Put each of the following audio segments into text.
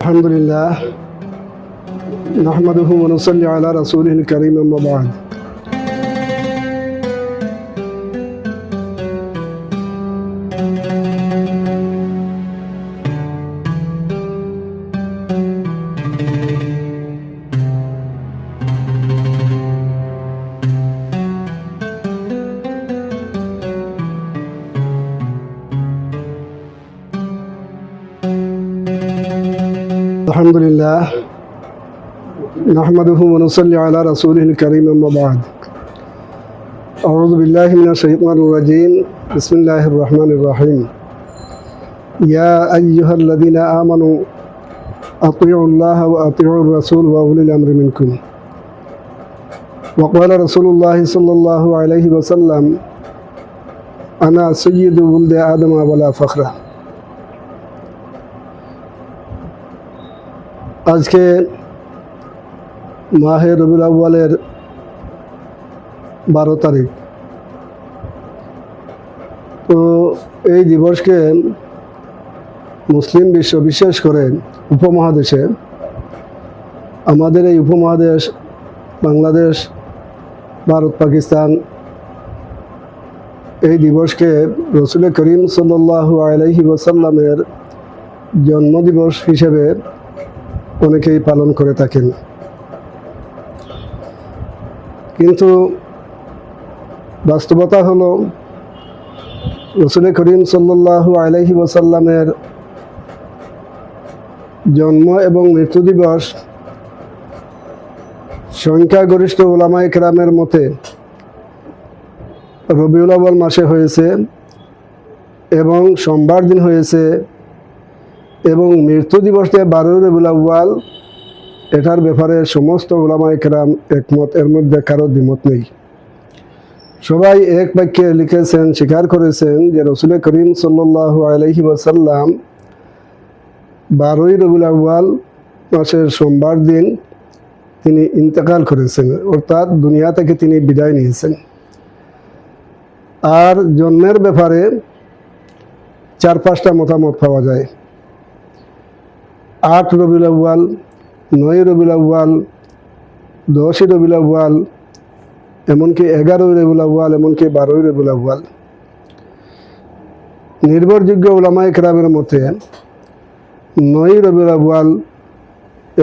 আলহামদুলিল্লাহ নাহমাদুহু ওয়া নুসাল্লি আলা রাসূলিল কারীম আম্মা বা'দ। আলহামদুলিল্লাহ নাহমাদুহু ওয়া নুসাল্লি আলা রাসূলিল কারীম আম্মা বা'দ। আউযু বিল্লাহি মিনাশ শাইতানির রাজীম। বিসমিল্লাহির রহমানির রহিম। ইয়া আইয়ুহাল্লাযীনা আমানু আতিউল্লাহ ওয়া আতিউর রাসূল ওয়া উলিল আমরি মিনকুম। ওয়া ক্বালা রাসূলুল্লাহি সাল্লাল্লাহু আলাইহি ওয়াসাল্লাম আনা সাইয়্যিদু ওয়ালদি আদম ওয়া লা ফখরা। আজকে মাহে রবিউল আউয়ালের 12 তারিখ। তো এই দিবসকে মুসলিম বিশ্ব, বিশেষ করে উপমহাদেশে, আমাদের এই উপমহাদেশ বাংলাদেশ, ভারত, পাকিস্তান, এই দিবসকে রসুল করিম সাল্লাল্লাহু আলাইহি ওয়াসাল্লামের জন্মদিবস হিসেবে অনেকেই পালন করে থাকেন। কিন্তু বাস্তবতা হলো রসুল করিম সাল্লাল্লাহু আলাইহি ওয়াসাল্লামের জন্ম এবং মৃত্যু দিবস সংখ্যাগরিষ্ঠ উলামায়ে কেরামের মতে রবিউল আউয়াল মাসে হয়েছে এবং সোমবার দিন হয়েছে, এবং মৃত্যু দিবসে 12 রবিউল আউয়াল, এটার ব্যাপারে সমস্ত উলামায়ে কেরাম একমত, এর মধ্যে কারো দ্বিমত নেই। সবাই এক বাক্যে লিখেছেন, স্বীকার করেছেন যে রসুল করিম সাল্লাল্লাহু আলাইহি ওয়াসাল্লাম 12 রবিউল আউয়াল মাসের সোমবার দিন তিনি ইন্তেকাল করেছেন, অর্থাৎ দুনিয়া থেকে তিনি বিদায় নিয়েছেন। আর জন্মের ব্যাপারে 4-5টা মতামত পাওয়া যায়। 8 রবিউল আউয়াল, 9 রবিউল আউয়াল, 10 রবিউল আউয়াল, এমনকি 11 রবিউল আউয়াল, এমনকি 12 রবিউল আউয়াল। নির্ভরযোগ্য উলামায়ে কেরামের মতে 9 রবিউল আউয়াল,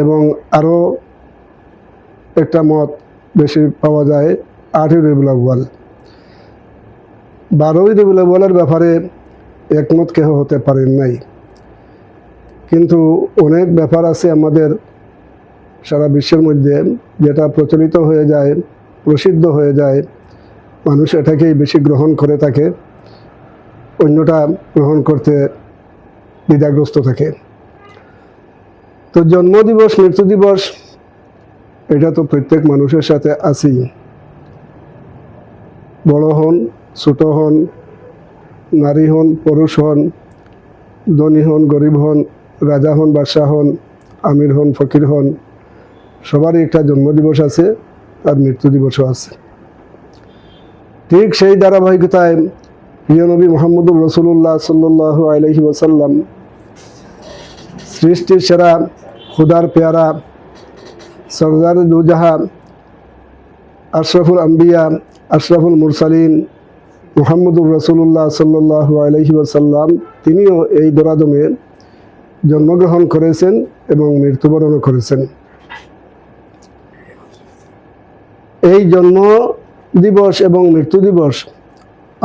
এবং আরও একটা মত বেশি পাওয়া যায় 8 রবিউল আউয়াল। 12 রবিউল আউয়ালের ব্যাপারে একমত কেহ হতে পারেন নাই। কিন্তু অনেক ব্যাপার আছে আমাদের সারা বিশ্বের মধ্যে, যেটা প্রচলিত হয়ে যায়, প্রসিদ্ধ হয়ে যায়, মানুষ এটাকেই বেশি গ্রহণ করে থাকে, অন্যটা গ্রহণ করতে দ্বিধাগ্রস্ত থাকে। তো জন্মদিবস, মৃত্যু দিবস, এটা তো প্রত্যেক মানুষের সাথে আছেই। বড় হন, ছোট হন, নারী হন, পুরুষ হন, ধনী হন, গরিব হন, রাজা হন, বাদশাহ হন, আমির হন, ফকির হন, সবারই একটা জন্মদিবস আছে আর মৃত্যু দিবসও আছে। ঠিক সেই ধারাবাহিকতায় প্রিয় নবী মুহাম্মদুর রাসূলুল্লাহ সাল্লাল্লাহু আলাইহি ওয়াসাল্লাম, সৃষ্টির সেরা, খুদার পেয়ারা, সরদার দুজাহান, আশরাফুল আম্বিয়া, আশরাফুল মুরসালিন মুহাম্মদুর রাসূলুল্লাহ সাল্লাল্লাহু আলাইহি ওয়াসাল্লাম, তিনিও এই দরাদমে জন্মগ্রহণ করেছেন এবং মৃত্যুবরণও করেছেন। এই জন্ম দিবস এবং মৃত্যু দিবস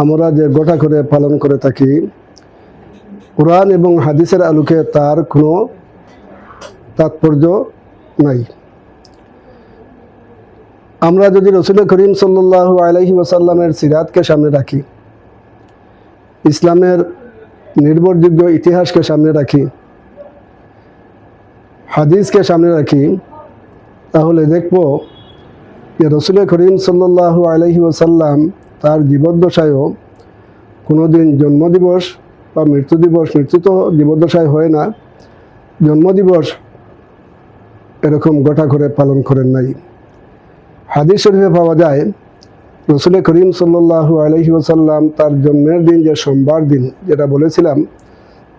আমরা যে গোটা করে পালন করে থাকি, কোরআন এবং হাদিসের আলোকে তার কোনো তাৎপর্য নাই। আমরা যদি রসুল করিম সাল্লাল্লাহু আলাইহি ওয়াসাল্লামের সিরাতকে সামনে রাখি, ইসলামের নির্ভরযোগ্য ইতিহাসকে সামনে রাখি, হাদিসকে সামনে রাখি, তাহলে দেখব যে রসুল করিম সাল্লাল্লাহু আলাইহি ওয়াসাল্লাম তার জীবদ্দশায়ও কোনোদিন জন্মদিবস বা মৃত্যু দিবস, মৃত্যু তো জীবদ্দশায় হয় না, জন্মদিবস এরকম গোটা করে পালন করেন নাই। হাদিস শরীফে পাওয়া যায় রসুল করিম সাল্লাল্লাহু আলাইহি ওয়াসাল্লাম তার জন্মের দিন, যে সোমবার দিন, যেটা বলেছিলাম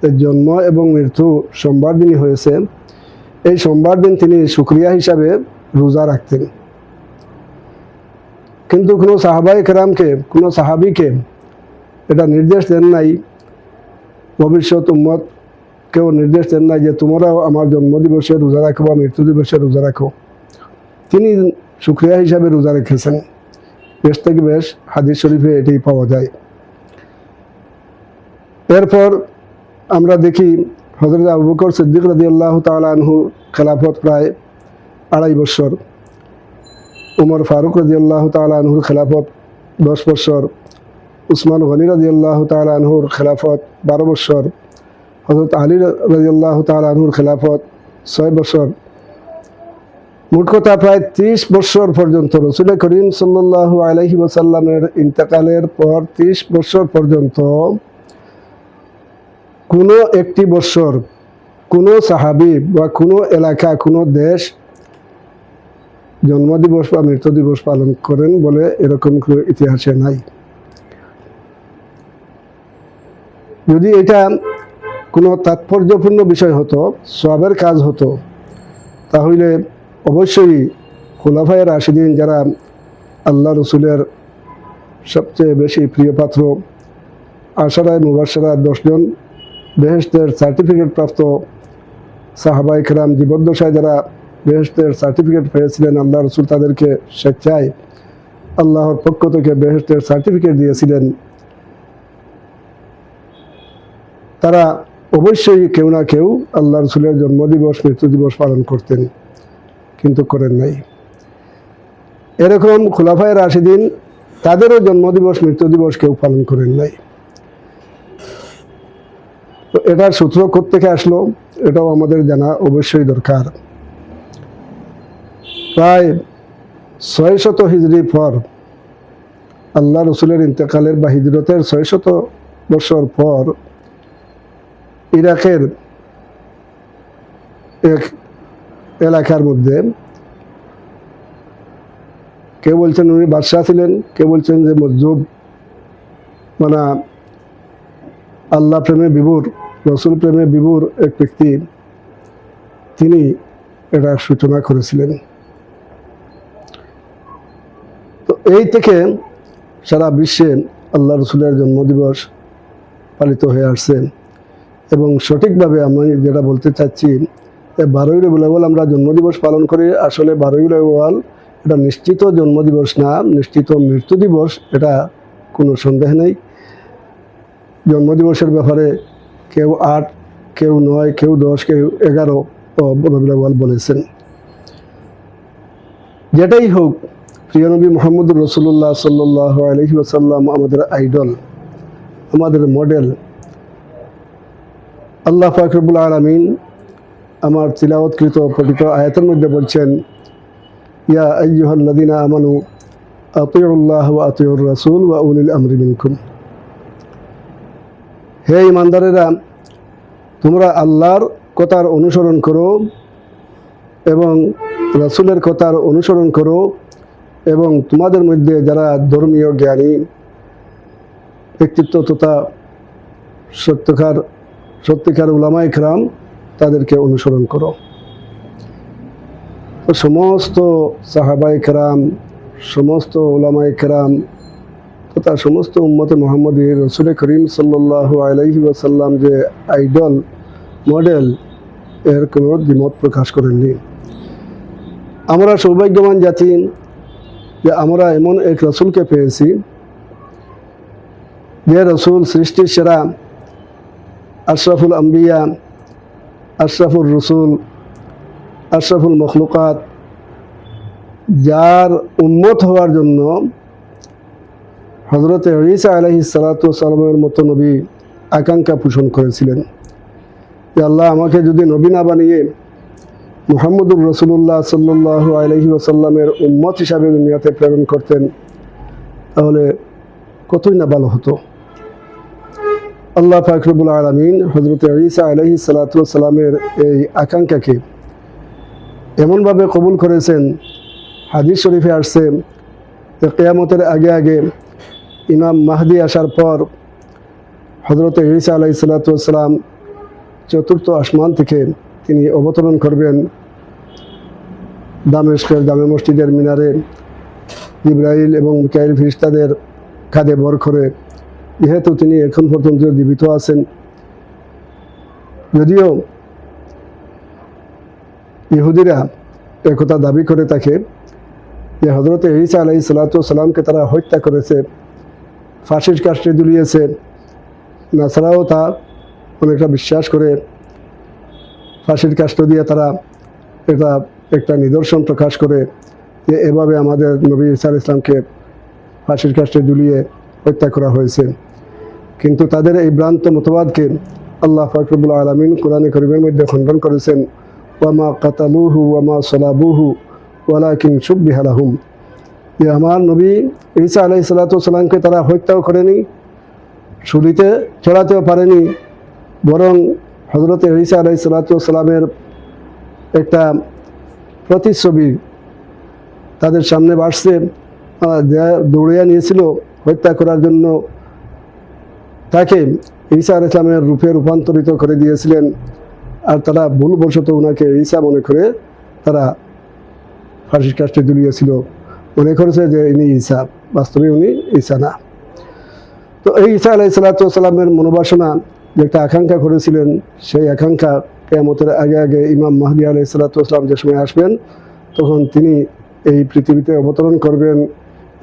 যে জন্ম এবং মৃত্যু সোমবার দিনই হয়েছে, এই সোমবার দিন তিনি শুকরিয়া হিসাবে রোজা রাখতেন। কিন্তু কোনো সাহাবায়ে কেরামকে, কোনো সাহাবিকে এটা নির্দেশ দেন নাই, ভবিষ্যৎ উম্মত কেউ নির্দেশ দেন নাই যে তোমরাও আমার জন্মদিবসে রোজা রাখো বা মৃত্যু দিবসে রোজা রাখো। তিনি শুকরিয়া হিসাবে রোজা রেখেছেন। বেশ থেকে বেশ হাদিস শরীফে এটাই পাওয়া যায়। এরপর আমরা দেখি হযরত আবু বকর সিদ্দিক রাদিয়াল্লাহু তাআলা আনহু খেলাফত প্রায় 2.5 বছর, উমর ফারুক রাদিয়াল্লাহু তাআলা আনহুর খেলাফত 10 বছর, উসমান গনি রাদিয়াল্লাহু তাআলা আনহুর খেলাফত 12 বছর, হযরত আলী রাদিয়াল্লাহু তাআলা আনহুর খেলাফত 6 বছর। মোট কথা প্রায় 30 বছর পর্যন্ত রাসূল করিম সাল্লাল্লাহু আলাইহি ওয়াসাল্লামের ইন্তেকালের পর 30 বছর পর্যন্ত কোনো একটি বছর কোনো সাহাবী বা কোনো এলাকা, কোনো দেশ জন্মদিবস বা মৃত্যু দিবস পালন করেন বলে এরকম কোনো ইতিহাসে নাই। যদি এটা কোনো তাৎপর্যপূর্ণ বিষয় হতো, সওয়াবের কাজ হতো, তাহলে অবশ্যই খুলাফায়ে রাশিদিন যারা আল্লাহ রসুলের সবচেয়ে বেশি প্রিয় পাত্র, আশারায়ে মুবাশশারা 10 জন বেহেশতের সার্টিফিকেট প্রাপ্ত সাহাবায়ে কেরাম, জীবদ্দশায় যারা বেহেশতের সার্টিফিকেট পেয়েছিলেন, আল্লাহ রসুল তাদেরকে স্বেচ্ছায় আল্লাহর পক্ষ থেকে বেহেশতের সার্টিফিকেট দিয়েছিলেন। তারা অবশ্যই কেউ না কেউ আল্লাহ রসুলের জন্মদিবস মৃত্যু দিবস পালন করতেন, কিন্তু করেন নাই। এরকম খুলাফায়ে রাশিদিন তাদেরও জন্মদিবস মৃত্যু দিবস কেউ পালন করেন নাই। তো এটার সূত্র কোত্থেকে আসলো এটাও আমাদের জানা অবশ্যই দরকার। প্রায় 600 হিজরি পর, আল্লাহ রসুলের ইন্তেকালের বা হিজরতের 600 বছর পর, ইরাকের এক এলাকার মধ্যে কেউ বলছেন উনি বাদশাহ ছিলেন, কেউ বলছেন যে মজজুব, মানে আল্লাহ প্রেমে বিভোর, রসুল প্রেমে বিভোর এক ব্যক্তি, তিনি এটা সূচনা করেছিলেন। তো এই থেকে সারা বিশ্বে আল্লাহ রসুলের জন্মদিবস পালিত হয়ে আসছে। এবং সঠিকভাবে আমি যেটা বলতে চাচ্ছি, 12ই রবিউল আউয়াল আমরা জন্মদিবস পালন করি, আসলে 12ই রবিউল আউয়াল এটা নিশ্চিত জন্মদিবস না, নিশ্চিত মৃত্যু দিবস, এটা কোনো সন্দেহ নেই। জন্মদিবসের ব্যাপারে কেউ 8, কেউ 9, কেউ 10, কেউ 11 রবিউল আউয়াল বলেছেন। যেটাই হোক, প্রিয় নবী মুহাম্মদুর রাসূলুল্লাহ সাল্লাল্লাহু আলাইহি ওয়াসাল্লাম আমাদের আইডল, আমাদের মডেল। আল্লাহ পাক রব্বুল আলামিন আমার তিলাওয়াতকৃত পঠিত আয়াতের মধ্যে বলছেন, ইয়া আইয়ুহাল্লাযীনা আমানু আতিউল্লাহ ওয়া আতিউর রাসূল ওয়া উলিল আমরি মিনকুম। হে ঈমানদারেরা, তোমরা আল্লাহর কথার অনুসরণ করো এবং রাসূলের কথার অনুসরণ করো, এবং তোমাদের মধ্যে যারা ধর্মীয় জ্ঞানী ব্যক্তিত্ব তথা সত্যিকার উলামায়ে কেরাম, তাদেরকে অনুসরণ করো। সমস্ত সাহাবায়ে কেরাম, সমস্ত উলামায়ে কেরাম তথা সমস্ত উম্মতে মুহাম্মদী রাসূল করিম সাল্লাল্লাহু আলাইহি ওয়াসাল্লাম যে আইডল, মডেল, এর কোনো দ্বিমত প্রকাশ করেননি। আমরা সৌভাগ্যবান জাতি যে আমরা এমন এক রাসূলকে পেয়েছি, যে রাসূল সৃষ্টির সেরা, আশরাফুল আম্বিয়া, আশরাফুর রসুল, আশরাফুল মখলুকাত, যার উম্মত হওয়ার জন্য হযরত ঈসা আলাইহিস সালাতু ওয়াস সালামের মতো নবী আকাঙ্ক্ষা পোষণ করেছিলেন যে আল্লাহ আমাকে যদি নবী না বানিয়ে মুহাম্মদুর রাসূলুল্লাহ সাল্লাল্লাহু আলাইহি ওয়াসাল্লামের উম্মত হিসাবে দুনিয়াতে প্রেরণ করতেন, তাহলে কতই না ভালো হতো। আল্লাহ পাক রব্বুল আলামিন হযরত ঈসা আলাইহিস সালাতু ওয়াস সালামের এই আকাঙ্ক্ষাকে এমনভাবে কবুল করেছেন, হাদিস শরীফে আসছে যে কিয়ামতের আগে আগে ইমাম মাহদি আসার পর হযরত ঈসা আলাইহিস সালাতু ওয়াস সালাম 4th আসমান থেকে তিনি অবতরণ করবেন দামেস্কের জামে মসজিদের মিনারে জিবরাইল এবং মিকাইল ফেরেশতাদের কাঁধে ভর করে। যেহেতু তিনি এখন পর্যন্ত জীবিত আছেন, যদিও ইহুদিরা একথা দাবি করে থাকে যে হযরত ঈসা আলাইহিস সালামকে তারা হত্যা করেছে, ফাঁসির কাষ্ঠে ঝুলিয়েছে। নাসারাও তা অনেকটা বিশ্বাস করে, ফাঁসির কাষ্ঠ দিয়ে তারা এটা একটা নিদর্শন প্রকাশ করে যে এভাবে আমাদের নবী ঈসা আলাইহিস সালামকে ফাঁসির কাষ্ঠে ঝুলিয়ে হত্যা করা হয়েছে। কিন্তু তাদের এই ভ্রান্ত মতবাদকে আল্লাহ পাক রব্বুল আলামিন কোরআনে কারীমের মধ্যে খণ্ডন করেছেন, ওয়ামা কাতালুহু ওয়ামা সালাবুহু ওয়ালাকিন শুব্বিহা লাহুম, যে আমার নবী ঈসা আলাইহিস সালামকে তারা হত্যাও করেনি, শুলিতে চড়াতেও পারেনি, বরং হযরত ঈসা আলাইহিস সালামের একটা প্রতিচ্ছবি তাদের সামনে ভাসছে, দৌড়িয়ে নিয়েছিল হত্যা করার জন্য। তাকে ঈসা আলাইহিস সালামের রূপে রূপান্তরিত করে দিয়েছিলেন, আর তারা ভুলবশত ওনাকে ঈসা মনে করে তারা ফাঁসির কাষ্ঠে ঝুলিয়েছিল, মনে করেছে যে ইনি ঈসা, বাস্তবে উনি ঈসা না। তো এই ঈসা আলাইহিস সালামের মনোবাসনা যে একটা আকাঙ্ক্ষা করেছিলেন, সেই আকাঙ্ক্ষা কিয়ামতের আগে আগে ইমাম মাহদী আলাইহিস সালাম যে সময় আসবেন, তখন তিনি এই পৃথিবীতে অবতরণ করবেন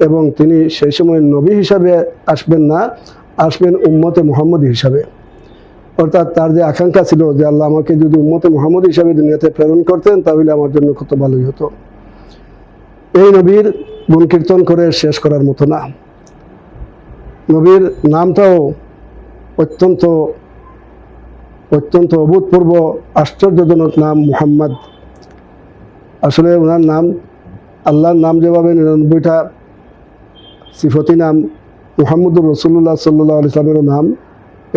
এবং তিনি সেই সময় নবী হিসাবে আসবেন না, আসবেন উম্মতে মুহাম্মদী হিসাবে। অর্থাৎ তার যে আকাঙ্ক্ষা ছিল যে আল্লাহ আমাকে যদি উম্মতে মুহাম্মদ হিসাবে দুনিয়াতে প্রেরণ করতেন তাহলে আমার জন্য কত ভালোই হতো। এই নবীর গুণ কীর্তন করে শেষ করার মতো না। নবীর নামটাও অত্যন্ত অত্যন্ত অভূতপূর্ব আশ্চর্যজনক নাম, মুহাম্মদ। আসলে ওনার নাম, আল্লাহর নাম যেভাবে 99টা সিফতি নাম, মুহাম্মদুর রাসূলুল্লাহ সাল্লাল্লাহু আলাইহি ওয়াসাল্লামেরও নাম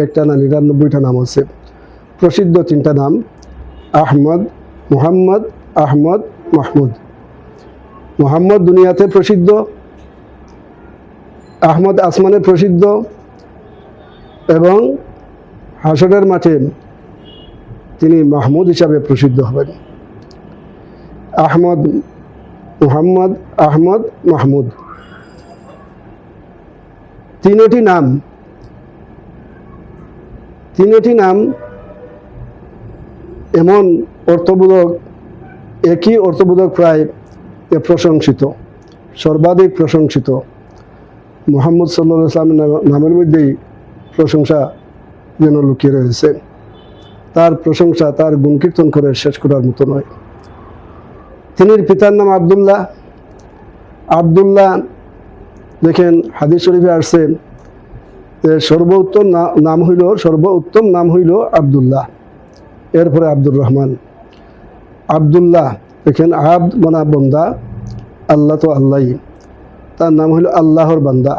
একটা না 99টা নাম আছে। প্রসিদ্ধ 3টা নাম, আহমদ, মুহাম্মদ, আহমদ, মাহমুদ। মুহাম্মদ দুনিয়াতে প্রসিদ্ধ, আহমদ আসমানে প্রসিদ্ধ, এবং হাসরের মাঠে তিনি মাহমুদ হিসাবে প্রসিদ্ধ হবেন। আহমদ, মুহাম্মদ, আহমদ, মাহমুদ, তিনটি নাম এমন অর্থবোধক, একই অর্থবোধক প্রায় প্রশংসিত, সর্বাধিক প্রশংসিত। মুহাম্মদ সাল্লাল্লাহু আলাইহি ওয়াসাল্লাম নামের মধ্যেই প্রশংসা যেন লুকিয়ে রয়েছে। তার প্রশংসা, তার গুণ কীর্তন করে শেষ করার মতো নয়। তিনি পিতার নাম আব্দুল্লাহ। আব্দুল্লাহ দেখেন হাদিস শরীফে আসছে যে সর্বোত্তম নাম হইল আব্দুল্লাহ, এরপরে আব্দুর রহমান। আব্দুল্লাহ দেখেন, আব্দ মানে বান্দা, আল্লাহ তো আল্লাহই, তার নাম হইল আল্লাহর বান্দা।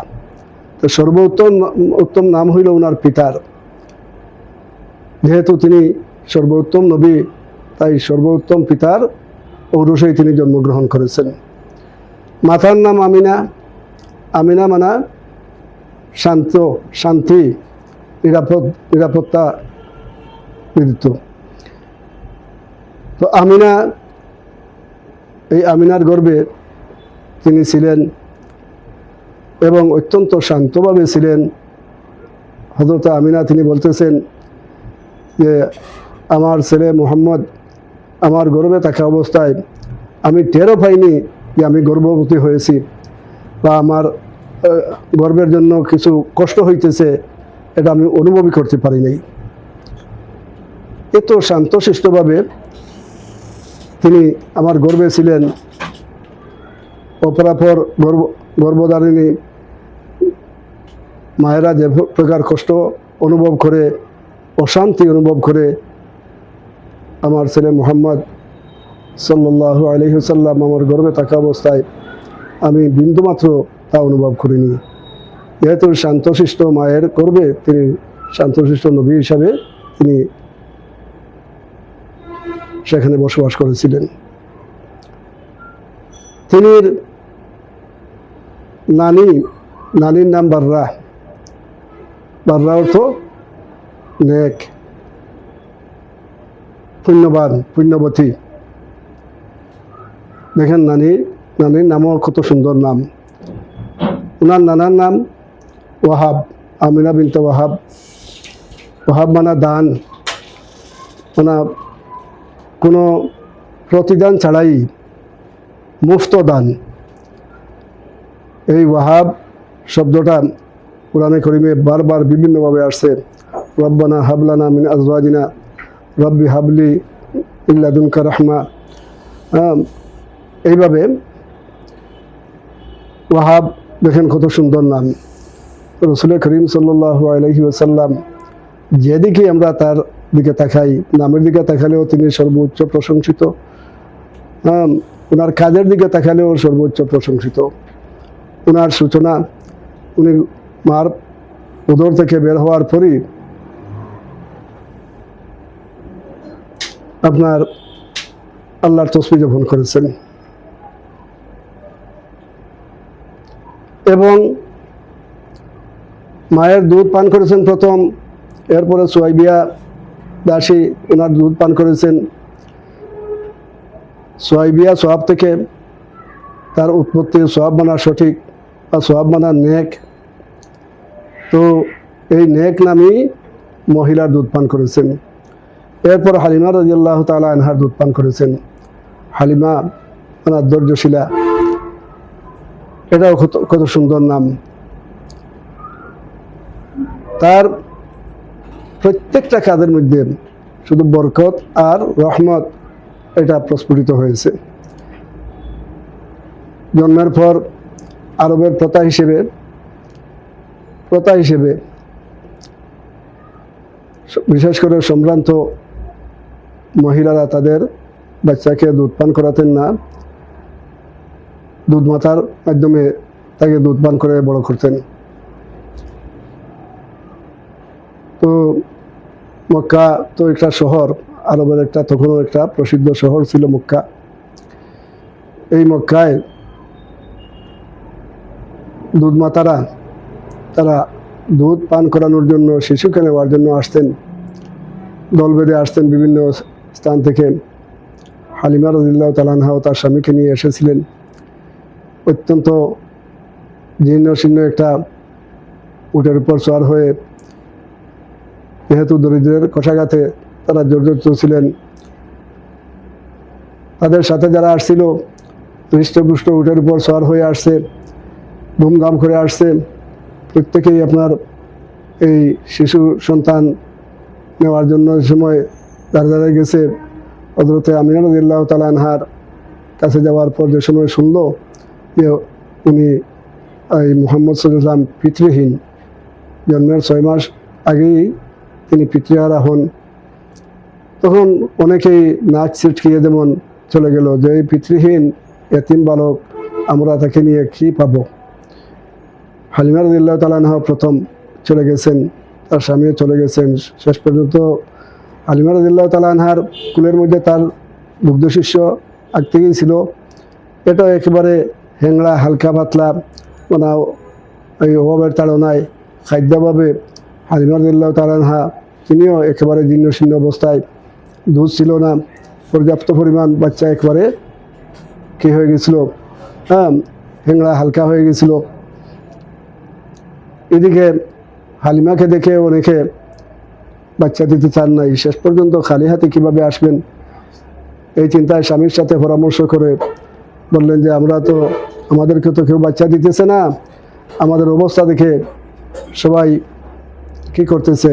তো সর্বোত্তম নাম হইল ওনার পিতার। যেহেতু তিনি সর্বোত্তম নবী, তাই সর্বোত্তম পিতার ঔরসেই তিনি জন্মগ্রহণ করেছেন। মাতার নাম আমিনা। আমিনা মানা শান্তি, নিরাপত্তা মৃত্যু। তো আমিনা, এই আমিনার গর্ভে তিনি ছিলেন এবং অত্যন্ত শান্তভাবে ছিলেন। হযরত আমিনা তিনি বলতেছেন যে আমার ছেলে মুহাম্মদ আমার গর্ভে থাকা অবস্থায় আমি টেরও পাইনি যে আমি গর্ভবতী হয়েছি বা আমার গর্ভের জন্য কিছু কষ্ট হইতেছে, এটা আমি অনুভবই করতে পারি নাই। এত শান্তশিষ্টভাবে তিনি আমার গর্ভে ছিলেন। অপরাপর গর্ভধারিণী মায়েরা যে প্রকার কষ্ট অনুভব করে, অশান্তি অনুভব করে, আমার ছেলে মুহাম্মদ সাল্লাল্লাহু আলাইহি ওয়াসাল্লাম আমার গর্ভে থাকা অবস্থায় আমি বিন্দুমাত্র তা অনুভব করিনি। যেহেতু শান্তশিষ্ট মায়ের গর্ভে তিনি শান্তশিষ্ট নবী হিসাবে তিনি সেখানে বসবাস করেছিলেন। তিনি নানির নাম বাররা। বাররা অর্থ নেক। পুণ্যবান পুণ্যবতী। দেখেন নানির নামও কত সুন্দর নাম। ওনার নানার নাম ওয়াহাব, আমিনা বিনতে ওয়াহাব। ওয়াহাব মানে দান, ওনা কোনো প্রতিদান ছাড়াই মুফত দান। এই ওয়াহাব শব্দটা কোরআনে কারীমে বারবার বিভিন্নভাবে আসছে। রব্বানা হাবলানা মিন আজওয়াজিনা রব্বি হাবলি মিন লাদুনকা রাহমা। এইভাবে ওয়াহাব দেখেন কত সুন্দর নাম। রাসূল করিম সাল্লাল্লাহু আলাইহি ওয়াসাল্লাম যেদিকে আমরা তার দিকে তাকাই, নামের দিকে তাকালেও তিনি সর্বোচ্চ প্রশংসিত, ওনার কাজের দিকে তাকালেও সর্বোচ্চ প্রশংসিত। ওনার সূচনা, উনি মার উদর থেকে বের হওয়ার পরই আপনার আল্লাহর তসবিহ জপন করেছেন এবং মায়ের দুধ পান করেছেন প্রথম, এরপরে সুয়াইবিয়া দাসী ওনার দুধ পান করেছেন। সুয়াইবিয়া সোয়াব থেকে তার উৎপত্তি, সোয়াব মানা সঠিক বা সোয়াব মানা নেক। তো এই নেক নামী মহিলার দুধ পান করেছেন। এরপর হালিমা রাদিয়াল্লাহু তাআলা আনহার দুধ পান করেছেন। হালিমা ওনার ধৈর্যশীলা, এটাও কত সুন্দর নাম। তার প্রত্যেকটা কাজের মধ্যে শুধু বরকত আর রহমত এটা প্রস্ফুটিত হয়েছে। জন্মের পর আরবের প্রথা হিসেবে বিশেষ করে সম্ভ্রান্ত মহিলারা তাদের বাচ্চাকে দুধ পান করাতেন না, দুধ মাতার মাধ্যমে তাকে দুধ পান করে বড় করতেন। তো মক্কা তো একটা শহর, আরবের একটা তখনও একটা প্রসিদ্ধ শহর ছিল মক্কা। এই মক্কায় দুধ মাতারা তারা দুধ পান করানোর জন্য, শিশুকে নেওয়ার জন্য আসতেন, দল বেঁধে আসতেন বিভিন্ন স্থান থেকে। হালিমা রাদিয়াল্লাহু তাআলা আনহা তার স্বামীকে নিয়ে এসেছিলেন। অত্যন্ত জীর্ণ শীর্ণ একটা উটের উপর সওয়ার হয়ে, যেহেতু দরিদ্রের কষাঘাতে তারা জর্জরিত ছিলেন, তাদের সাথে যারা আসছিল হৃষ্টপুষ্ট উটের উপর সওয়ার হয়ে আসছে, ধুমধাম করে আসছে। প্রত্যেকেই আপনার এই শিশু সন্তান নেওয়ার জন্য সময় দাঁড়িয়ে গেছে। হযরতে আমিনা রাদিয়াল্লাহু তাআলা আনহার কাছে যাওয়ার পর যে সময় শুনল যে উনি এই মুহাম্মদ সাল্লাল্লাহু আলাইহি ওয়াসাল্লাম পিতৃহীন, জন্মের 6 মাস আগেই তিনি পিতৃহারা হন, তখন অনেকেই নাচ ছিটকিয়ে যেমন চলে গেল যে এই পিতৃহীন এতিম বালক, আমরা তাকে নিয়ে কি পাবো। হালিমা রাদিয়াল্লাহু তাআলা আনহা প্রথম চলে গেছেন, তার স্বামীও চলে গেছেন। শেষ পর্যন্ত হালিমা রাদিয়াল্লাহু তাআলা আনহার কুলের মধ্যে তার দুগ্ধ শিষ্য আগ থেকেই ছিল। এটা একেবারে হ্যাংড়া হালকা পাতলা, মানে এই অভাবের তাড়নায় খাদ্যভাবে হালিমা রাদিয়াল্লাহু তাআলা আনহা তিনিও একেবারে জীর্ণ শীর্ণ অবস্থায়, দুধ ছিল না পর্যাপ্ত পরিমাণ, বাচ্চা একেবারে কি হয়ে গেছিল, হ্যাংড়া হালকা হয়ে গেছিল। এদিকে হালিমাকে দেখে অনেকে বাচ্চা দিতে চান নাই, শেষ পর্যন্ত খালি হাতে কিভাবে আসবেন এই চিন্তায় স্বামীর সাথে পরামর্শ করে বললেন যে আমাদেরকে তো কেউ বাচ্চা দিতেছে না, আমাদের অবস্থা দেখে সবাই কি করতেছে,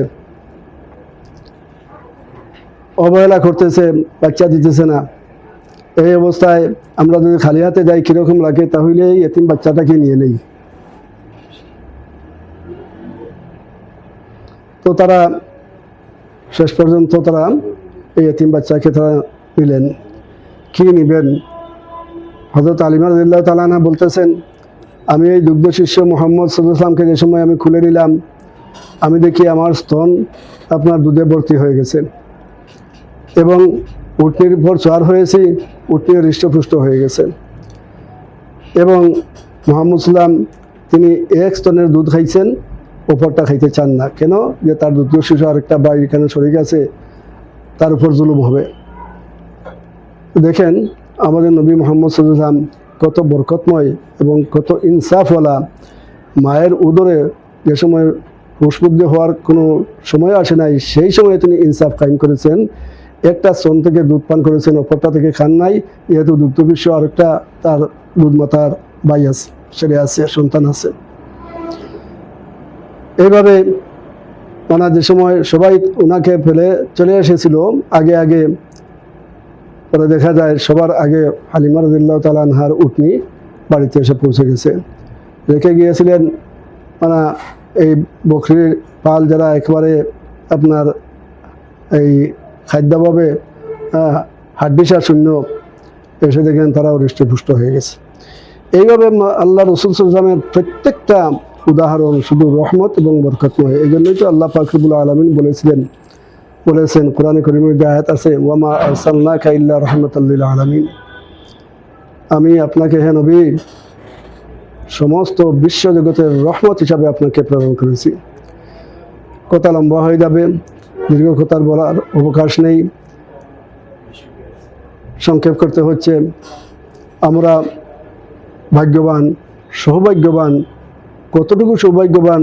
অবহেলা করতেছে, বাচ্চা দিতেছে না। এই অবস্থায় আমরা যদি খালি হাতে যাই কীরকম লাগে, তাহলে এই এতিম বাচ্চাটাকে নিয়ে নেই। তো তারা শেষ পর্যন্ত এই এতিম বাচ্চাকে তারা নিলেন। কি নিবেন? হযরত হালিমা রাদিয়াল্লাহু তাআলা আনহা বলতেছেন, আমি এই দুগ্ধ শিষ্য মুহাম্মদ সাল্লাল্লাহু আলাইহি ওয়াসাল্লামকে যে সময় আমি খুলে নিলাম, আমি দেখি আমার স্তন আপনার দুধে ভর্তি হয়ে গেছে এবং উটনির উপর সওয়ার হয়েছি, উটনি হৃষ্টপুষ্ট হয়ে গেছে এবং মুহাম্মদ সাল্লাম তিনি এক স্তনের দুধ খাইছেন, ওপরটা খাইতে চান না। কেন? যে তার দুগ্ধ শিশু আরেকটা ভাই এখানে শরীক আছে, তার উপর জুলুম হবে। দেখেন আমাদের নবী মোহাম্মদ সাল্লাল্লাহু আলাইহি ওয়াসাল্লাম কত বরকতময় এবং কত ইনসাফওয়ালা, মায়ের উদরে যে সময় হুঁশবুদ্ধি হওয়ার কোনো সময় আসে নাই, সেই সময়ে তিনি ইনসাফ কায়েম করেছেন। একটা স্তন থেকে দুধ পান করেছেন, অপরটা থেকে খান নাই, যেহেতু দুগ্ধ বিশ্ব আরেকটা তার দুধ মাতার ভাই আছে, ছেলে আছে, সন্তান আছে। এইভাবে মানে যে সময় সবাই ওনাকে ফেলে চলে এসেছিল আগে আগে, পরে দেখা যায় সবার আগে হালিমা রাদিয়াল্লাহু তাআলা আনহার উটনি বাড়িতে এসে পৌঁছে গেছে। রেখে গিয়েছিলেন মানে এই বকরির পাল যারা একেবারে আপনার এই খাদ্যভাবে হাড্ডিসার শূন্য, এসে দেখেন তারাও হৃষ্টপুষ্ট হয়ে গেছে। এইভাবে আল্লাহ রাসূল সাল্লাল্লাহু আলাইহি ওয়াসাল্লামের প্রত্যেকটা উদাহরণ শুধু রহমত এবং বরকতময়। এই জন্যই তো আল্লাহ পাক রব্বুল আলামিন বলেছেন কোরআনে কারীমের যে আয়াত আছে, ওয়ামা আরসালনাকা ইল্লা রাহমাতাল লিল আলামিন, আমি আপনাকে হে নবী সমস্ত বিশ্ব জগতের রহমত হিসাবে আপনাকে প্রেরণ করেছি। কথা লম্বা হয়ে যাবে, দীর্ঘ কথার বলার অবকাশ নেই, সংক্ষেপ করতে হচ্ছে। আমরা ভাগ্যবান, সৌভাগ্যবান, কতটুকু সৌভাগ্যবান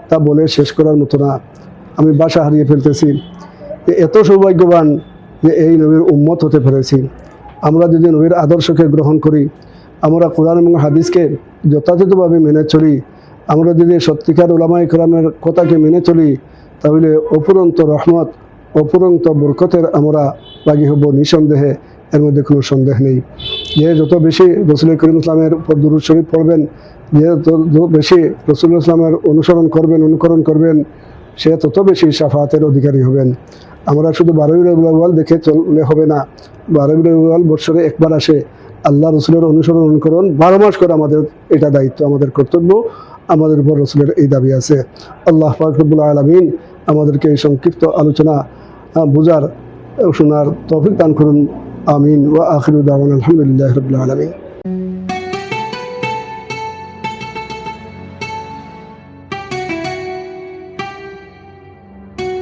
তা বলে শেষ করার মতো না। আমি বাসা হারিয়ে ফেলতেছি, এত সৌভাগ্যবান যে এই নবীর উম্মত হতে পেরেছি। আমরা যদি নবীর আদর্শকে গ্রহণ করি, আমরা কোরআন এবং হাদিসকে যথাযথভাবে মেনে চলি, আমরা যদি সত্যিকার উলামায়ে কেরামের কথাকে মেনে চলি, তাহলে অপুরন্ত রহমত, অপুরন্ত বরকতের আমরা লাগি হব নিঃসন্দেহে, এর মধ্যে কোনো সন্দেহ নেই। যে যত বেশি রাসূল করিম ইসলামের উপর দুরূদ শরীফ পড়বেন, যে যত বেশি রাসূল ইসলামের অনুকরণ করবেন, সে তত বেশি শাফাতের অধিকারী হবেন। আমরা শুধু 12ই রবিউল আউয়াল দেখে চললে হবে না। 12ই রবিউল আউয়াল বছরে একবার আসে। আল্লাহ রসুলের অনুকরণ 12 মাস করে আমাদের এটা দায়িত্ব, আমাদের কর্তব্য, আমাদের উপর রসুলের এই দাবি আছে। আল্লাহ পাক রব্বুল আলামিন আমাদেরকে এই সংক্ষিপ্ত আলোচনা বুঝার, শোনার তৌফিক দান করুন। আমিন। ওয়া আখিরু দাওয়ানা আলহামদুলিল্লাহি রাব্বিল আলামিন।